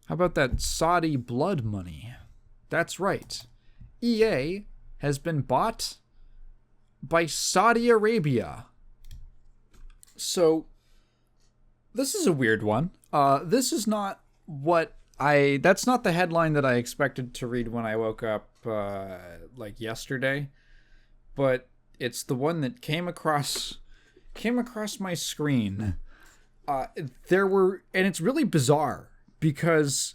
How about that Saudi blood money? That's right. EA has been bought by Saudi Arabia. So, this is a weird one. This is not that's not the headline that I expected to read when I woke up, yesterday. But it's the one that came across my screen. And it's really bizarre because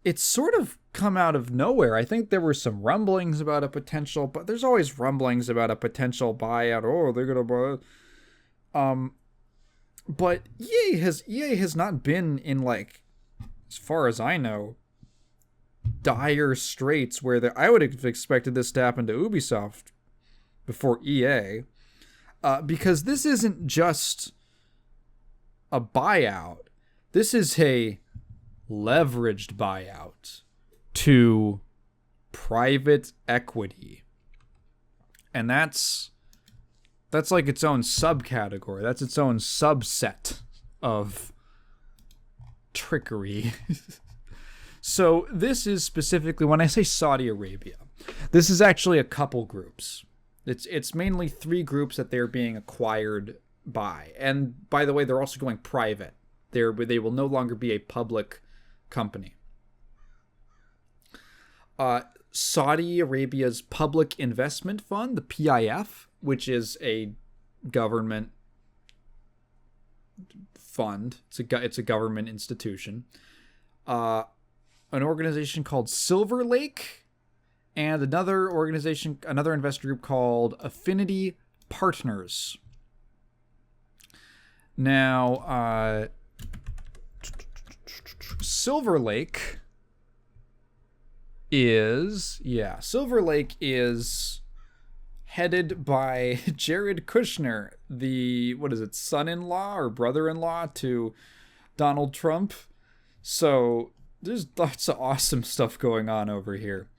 it's sort of come out of nowhere. I think there were some rumblings about a potential, but there's always rumblings about a potential buyout. Oh, they're gonna buy. But EA has not been in, like, as far as I know, dire straits where I would have expected this to happen to Ubisoft before EA, because this isn't just a buyout. This is a leveraged buyout to private equity. And that's like its own subcategory. That's its own subset of trickery. So this is specifically, when I say Saudi Arabia, this is actually a couple groups. It's mainly 3 groups that they're being acquired by. And by the way, they're also going private. They will no longer be a public company. Saudi Arabia's Public Investment Fund, the PIF, which is a government fund. It's a government institution. An organization called Silver Lake, and another investor group called Affinity Partners. Now, Silver Lake is headed by Jared Kushner, the, son-in-law or brother-in-law to Donald Trump. So there's lots of awesome stuff going on over here.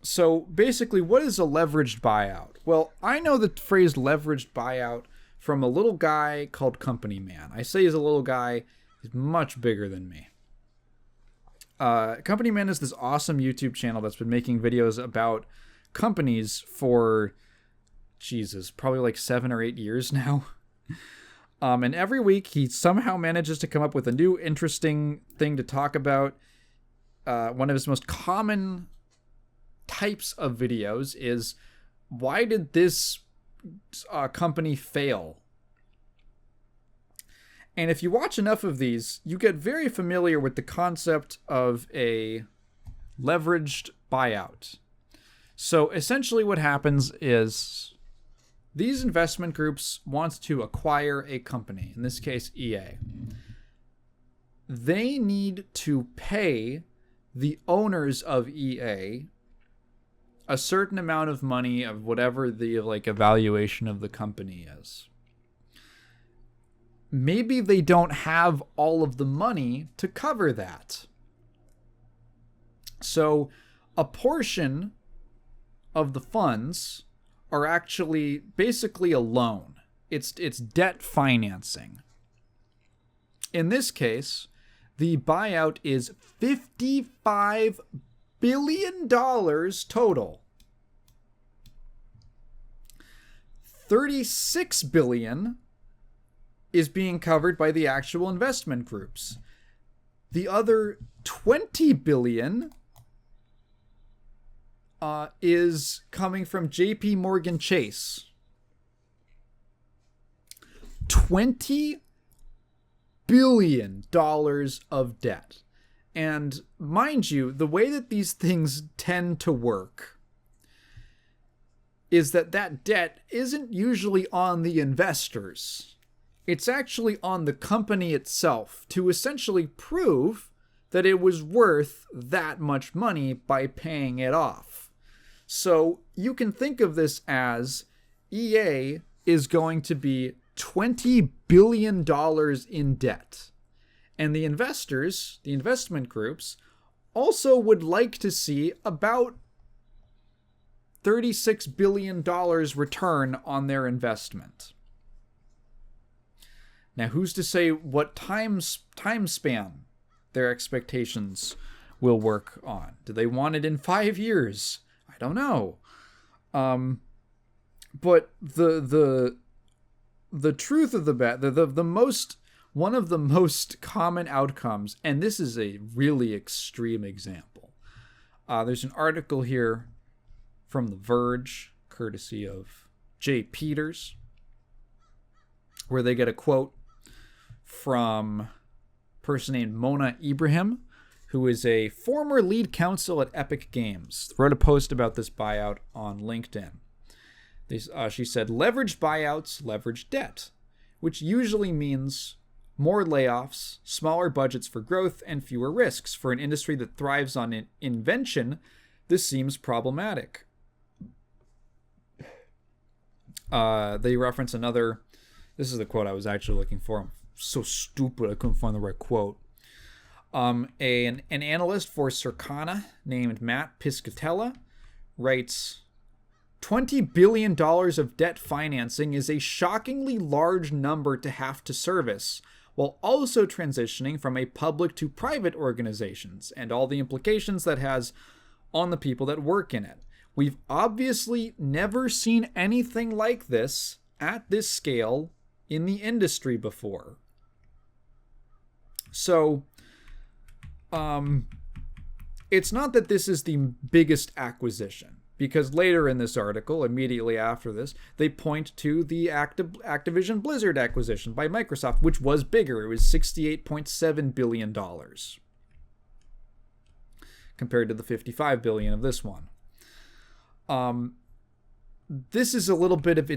So basically, what is a leveraged buyout? Well, I know the phrase leveraged buyout from a little guy called Company Man. I say he's a little guy. He's much bigger than me. Company Man is this awesome YouTube channel that's been making videos about companies for, probably like 7 or 8 years now. And every week he somehow manages to come up with a new interesting thing to talk about. One of his most common types of videos is, why did this company fail? And if you watch enough of these, you get very familiar with the concept of a leveraged buyout. So essentially what happens is these investment groups want to acquire a company, in this case EA. They need to pay the owners of EA a certain amount of money of whatever the evaluation of the company is. Maybe they don't have all of the money to cover that. So a portion of the funds are actually basically a loan. It's debt financing. In this case, the buyout is $55 billion total. $36 billion is being covered by the actual investment groups. The other $20 billion is coming from JP Morgan Chase. $20 billion of debt. And mind you, the way that these things tend to work is that debt isn't usually on the investors. It's actually on the company itself to essentially prove that it was worth that much money by paying it off. So you can think of this as EA is going to be $20 billion in debt. And the investors, the investment groups, also would like to see about $36 billion return on their investment. Now, who's to say what time span their expectations will work on. Do they want it in 5 years? I don't know. But the truth of the matter, one of the most common outcomes, and this is a really extreme example. There's an article here from The Verge, courtesy of Jay Peters, where they get a quote from a person named Mona Ibrahim, who is a former lead counsel at Epic Games. Wrote a post about this buyout on LinkedIn. She said, leveraged buyouts leverage debt, which usually means more layoffs, smaller budgets for growth, and fewer risks. For an industry that thrives on invention, this seems problematic. They reference another... This is the quote I was actually looking for. I'm so stupid I couldn't find the right quote. An analyst for Circana named Matt Piscatella writes, $20 billion of debt financing is a shockingly large number to have to service, while also transitioning from a public to private organizations and all the implications that has on the people that work in it. We've obviously never seen anything like this at this scale in the industry before. So, it's not that this is the biggest acquisition, because later in this article, immediately after this, they point to the Activision Blizzard acquisition by Microsoft, which was bigger. It was $68.7 billion compared to the $55 billion of this one. This is a little bit of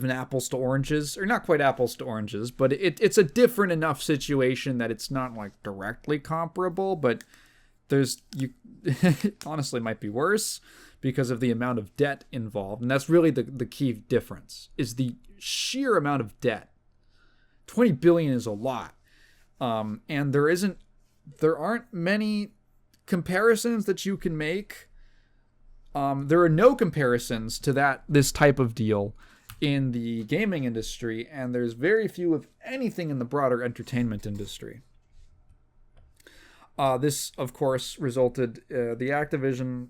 an apples to oranges, or not quite apples to oranges, but it's a different enough situation that it's not like directly comparable, but it honestly might be worse because of the amount of debt involved. And that's really the key difference, is the sheer amount of debt. $20 billion is a lot. And there aren't many comparisons that you can make. There are no comparisons to this type of deal in the gaming industry, and there's very few of anything in the broader entertainment industry. This, of course, the Activision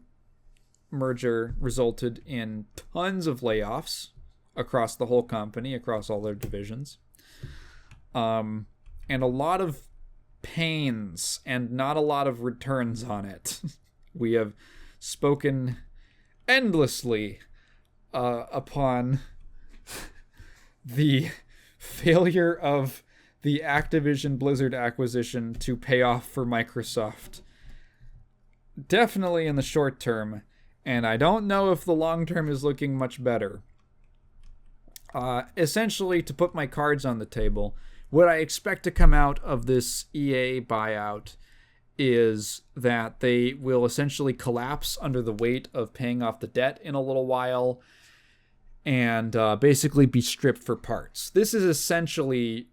merger resulted in tons of layoffs across the whole company, across all their divisions, and a lot of pains and not a lot of returns on it. We have spoken endlessly upon the failure of the Activision Blizzard acquisition to pay off for Microsoft. Definitely in the short term, and I don't know if the long term is looking much better. Essentially, to put my cards on the table, what I expect to come out of this EA buyout is that they will essentially collapse under the weight of paying off the debt in a little while and basically be stripped for parts. This is essentially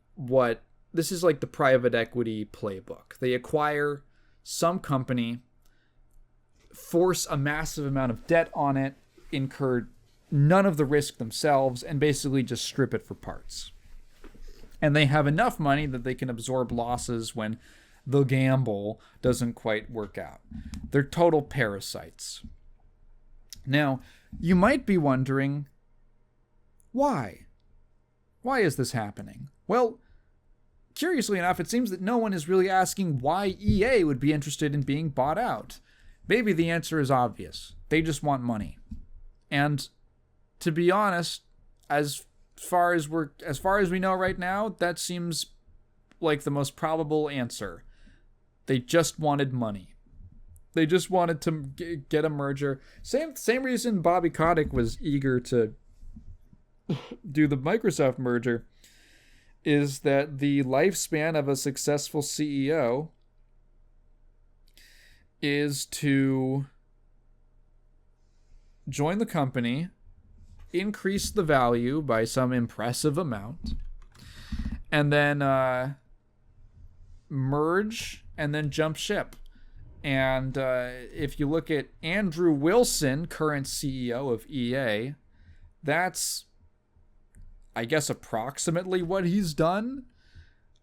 this is like the private equity playbook. They acquire some company, force a massive amount of debt on it, incur none of the risk themselves, and basically just strip it for parts. And they have enough money that they can absorb losses when the gamble doesn't quite work out. They're total parasites. Now, you might be wondering, why? Why is this happening? Well, curiously enough, it seems that no one is really asking why EA would be interested in being bought out. Maybe the answer is obvious. They just want money. And to be honest, as far as we know right now, that seems like the most probable answer. They just wanted money. They just wanted to get a merger. Same reason Bobby Kotick was eager to do the Microsoft merger is that the lifespan of a successful CEO is to join the company, increase the value by some impressive amount, and then merge and then jump ship. And if you look at Andrew Wilson, current CEO of EA, that's, I guess, approximately what he's done.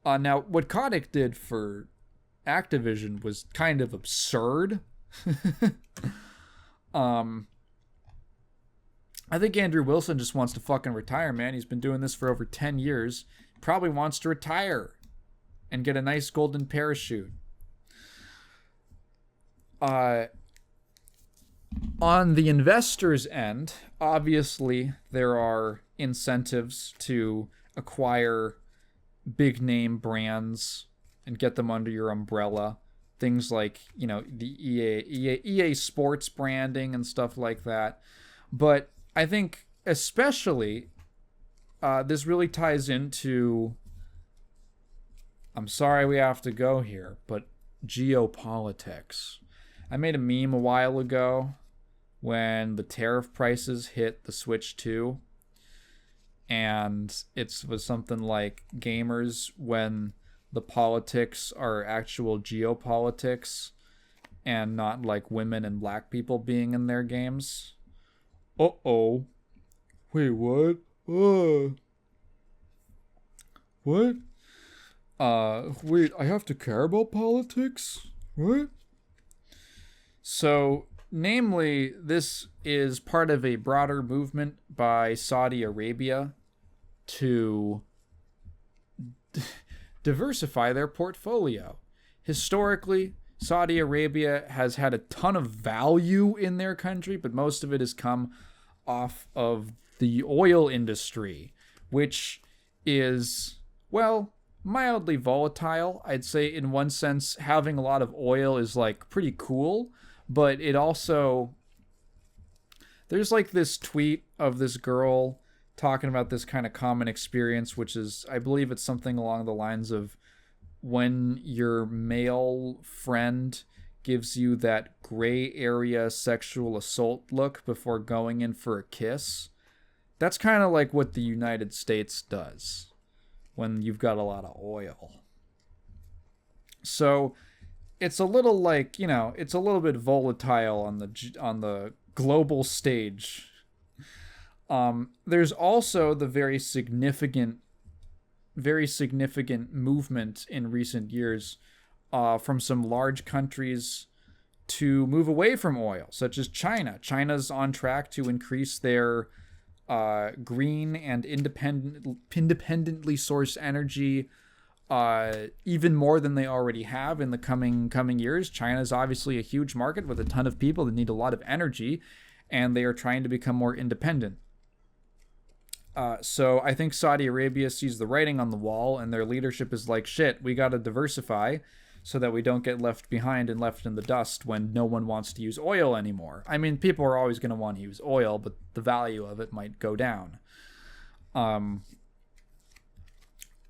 Now, what Kotick did for Activision was kind of absurd. I think Andrew Wilson just wants to fucking retire, man. He's been doing this for over 10 years. Probably wants to retire and get a nice golden parachute. On the investors' end, obviously there are incentives to acquire big name brands and get them under your umbrella. Things like, you know, the EA Sports branding and stuff like that. But I think especially this really ties into, I'm sorry we have to go here, but geopolitics. I made a meme a while ago when the tariff prices hit the Switch 2. And it was something like, gamers, when the politics are actual geopolitics and not like women and black people being in their games. Uh-oh. Wait, what? What? Wait, I have to care about politics? What? So, namely, this is part of a broader movement by Saudi Arabia to diversify their portfolio. Historically, Saudi Arabia has had a ton of value in their country, but most of it has come off of the oil industry, which is, well, mildly volatile. I'd say in one sense, having a lot of oil is like pretty cool, but it also, there's like this tweet of this girl talking about this kind of common experience, which is, I believe it's something along the lines of, when your male friend gives you that gray area sexual assault look before going in for a kiss. That's kind of like what the United States does when you've got a lot of oil. So it's a little like, you know, it's a little bit volatile on the global stage. There's also the very significant movement in recent years from some large countries to move away from oil, such as China. China's on track to increase their green and independently sourced energy even more than they already have in the coming years. China's obviously a huge market with a ton of people that need a lot of energy, and they are trying to become more independent. So I think Saudi Arabia sees the writing on the wall, and their leadership is like, shit, we got to diversify so that we don't get left behind and left in the dust when no one wants to use oil anymore. I mean, people are always going to want to use oil, but the value of it might go down.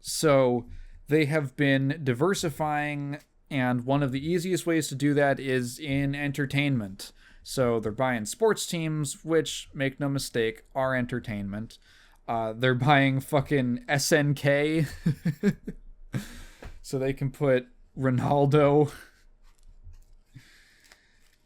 So they have been diversifying, and one of the easiest ways to do that is in entertainment. So they're buying sports teams, which, make no mistake, are entertainment. They're buying fucking SNK so they can put Ronaldo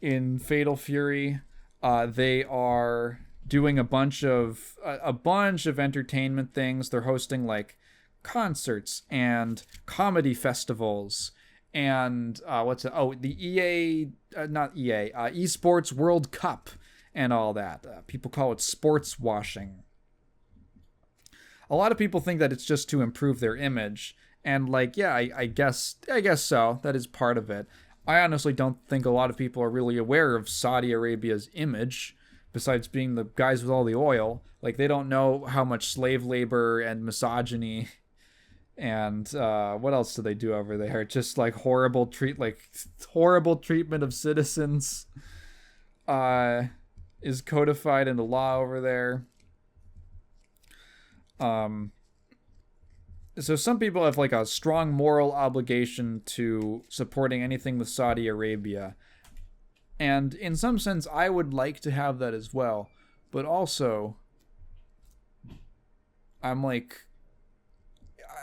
in Fatal Fury. They are doing a bunch of entertainment things. They're hosting like concerts and comedy festivals and the Esports World Cup and all that. People call it sports washing. A lot of people think that it's just to improve their image, and like, yeah, I guess so. That is part of it. I honestly don't think a lot of people are really aware of Saudi Arabia's image, besides being the guys with all the oil. Like, they don't know how much slave labor and misogyny and what else do they do over there? Just like horrible treatment of citizens is codified into law over there. So some people have like a strong moral obligation to supporting anything with Saudi Arabia. And in some sense, I would like to have that as well. But also, I'm like,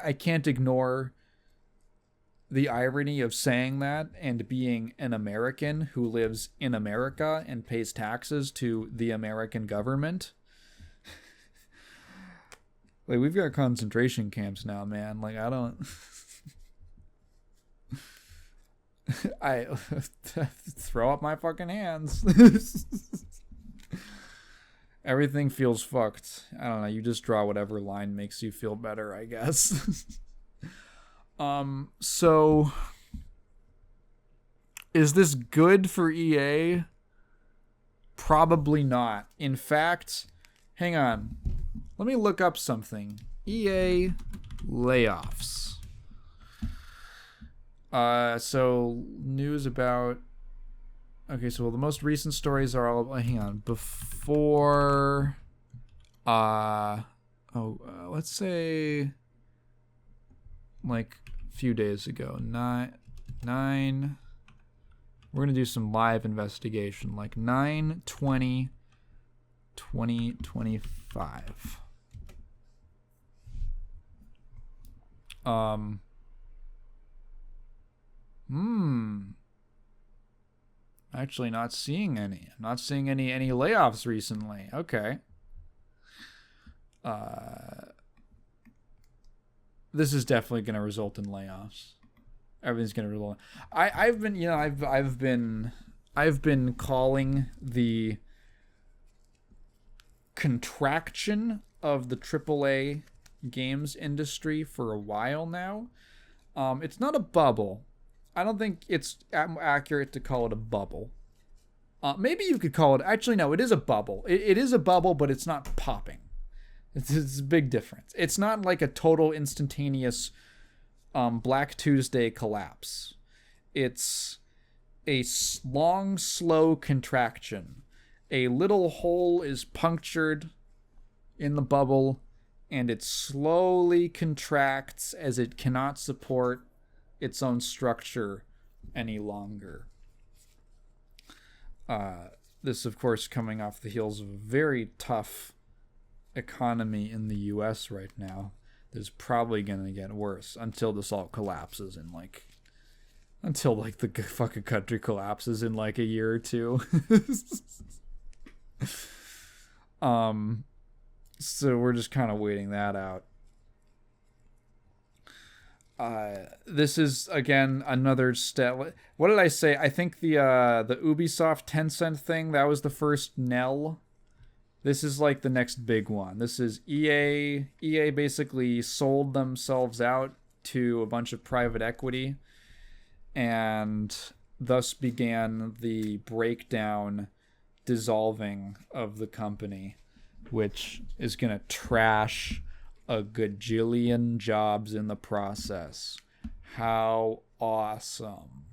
I can't ignore the irony of saying that and being an American who lives in America and pays taxes to the American government. Like, we've got concentration camps now, man. Like, I don't... I throw up my fucking hands. Everything feels fucked. I don't know. You just draw whatever line makes you feel better, I guess. So is this good for EA? Probably not. In fact, hang on. Let me look up something. EA layoffs. So news about. Okay, so the most recent stories are all. Hang on. Before. Let's say. Like a few days ago. Nine. We're gonna do some live investigation. Like 9/20/2025. Actually not seeing any. I'm not seeing any layoffs recently. Okay. This is definitely going to result in layoffs. Everything's going to result. I've been calling the contraction of the AAA games industry for a while now. It's not a bubble. I don't think it's accurate to call it a bubble. Maybe you could call it. Actually, no, it is a bubble. It is a bubble, but it's not popping. It's a big difference. It's not like a total instantaneous Black Tuesday collapse. It's a long, slow contraction. A little hole is punctured in the bubble, and it slowly contracts as it cannot support its own structure any longer. This, of course, coming off the heels of a very tough economy in the US right now. This is probably going to get worse until this all collapses in until the fucking country collapses in a year or two. So we're just kind of waiting that out. This is again another step. What did I say? I think the Ubisoft Tencent thing, that was the first knell. This is the next big one. This is EA. EA basically sold themselves out to a bunch of private equity, and thus began the breakdown, dissolving of the company, which is gonna trash a gajillion jobs in the process. How awesome.